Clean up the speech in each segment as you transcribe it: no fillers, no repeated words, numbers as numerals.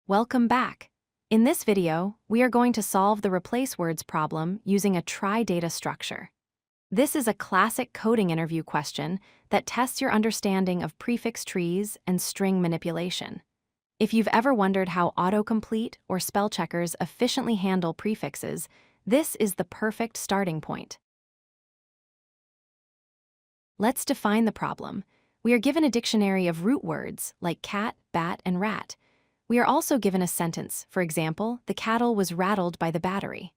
Welcome back. In this video, we are going to solve the replace words problem using a trie data structure. This is a classic coding interview question that tests your understanding of prefix trees and string manipulation. If you've ever wondered how autocomplete or spell checkers efficiently handle prefixes, this is the perfect starting point. Let's define the problem. We are given a dictionary of root words like cat, bat, and rat. We are also given a sentence, for example, the cattle was rattled by the battery.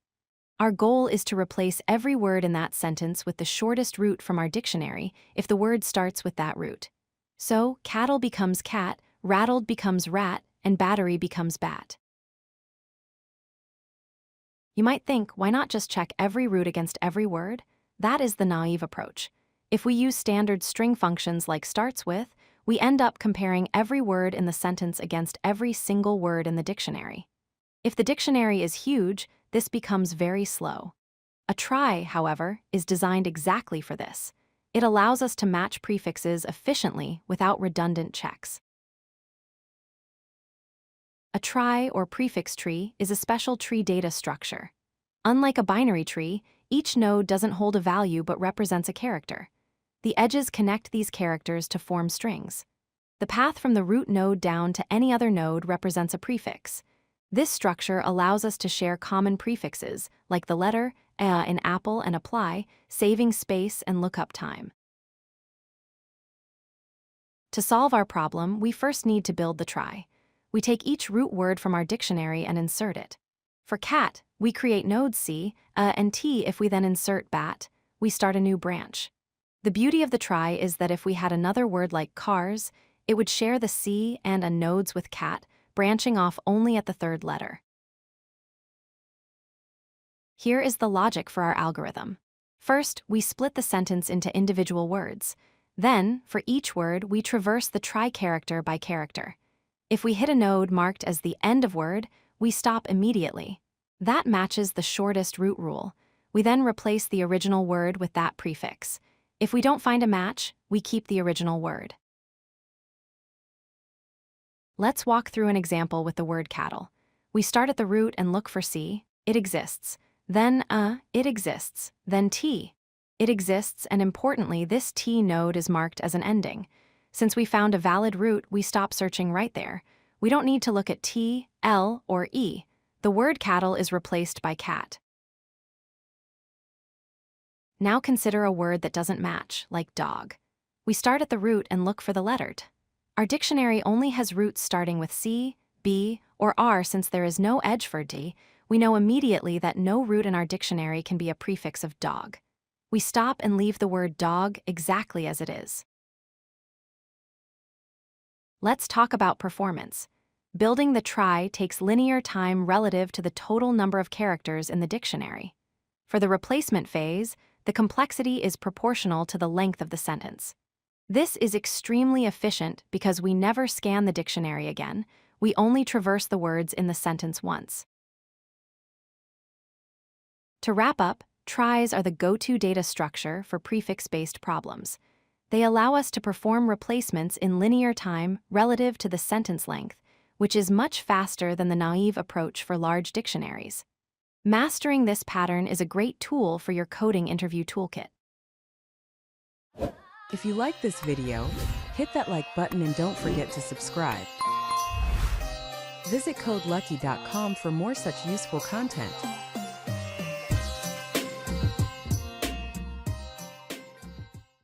Our goal is to replace every word in that sentence with the shortest root from our dictionary if the word starts with that root. So, cattle becomes cat, rattled becomes rat, and battery becomes bat. You might think, why not just check every root against every word? That is the naive approach. If we use standard string functions like starts with, we end up comparing every word in the sentence against every single word in the dictionary. If the dictionary is huge, this becomes very slow. A trie, however, is designed exactly for this. It allows us to match prefixes efficiently without redundant checks. A trie or prefix tree is a special tree data structure. Unlike a binary tree, each node doesn't hold a value but represents a character. The edges connect these characters to form strings. The path from the root node down to any other node represents a prefix. This structure allows us to share common prefixes, like the letter in apple and apply, saving space and lookup time. To solve our problem, we first need to build the trie. We take each root word from our dictionary and insert it. For cat, we create nodes C and T. If we then insert bat, we start a new branch. The beauty of the trie is that if we had another word like cars, it would share the C and a nodes with cat, branching off only at the third letter. Here is the logic for our algorithm. First, we split the sentence into individual words. Then, for each word, we traverse the trie character by character. If we hit a node marked as the end of word, we stop immediately. That matches the shortest root rule. We then replace the original word with that prefix. If we don't find a match, we keep the original word. Let's walk through an example with the word cattle. We start at the root and look for C. It exists. Then it exists. Then T. It exists, and importantly, this T node is marked as an ending. Since we found a valid root, we stop searching right there. We don't need to look at T, L, or E. The word cattle is replaced by cat. Now consider a word that doesn't match, like dog. We start at the root and look for the letter T. Our dictionary only has roots starting with C, B, or R. Since there is no edge for D, we know immediately that no root in our dictionary can be a prefix of dog. We stop and leave the word dog exactly as it is. Let's talk about performance. Building the trie takes linear time relative to the total number of characters in the dictionary. For the replacement phase, the complexity is proportional to the length of the sentence. This is extremely efficient because we never scan the dictionary again. We only traverse the words in the sentence once. To wrap up, tries are the go-to data structure for prefix-based problems. They allow us to perform replacements in linear time relative to the sentence length, which is much faster than the naive approach for large dictionaries. Mastering this pattern is a great tool for your coding interview toolkit. If you like this video, hit that like button and don't forget to subscribe. Visit codelucky.com for more such useful content.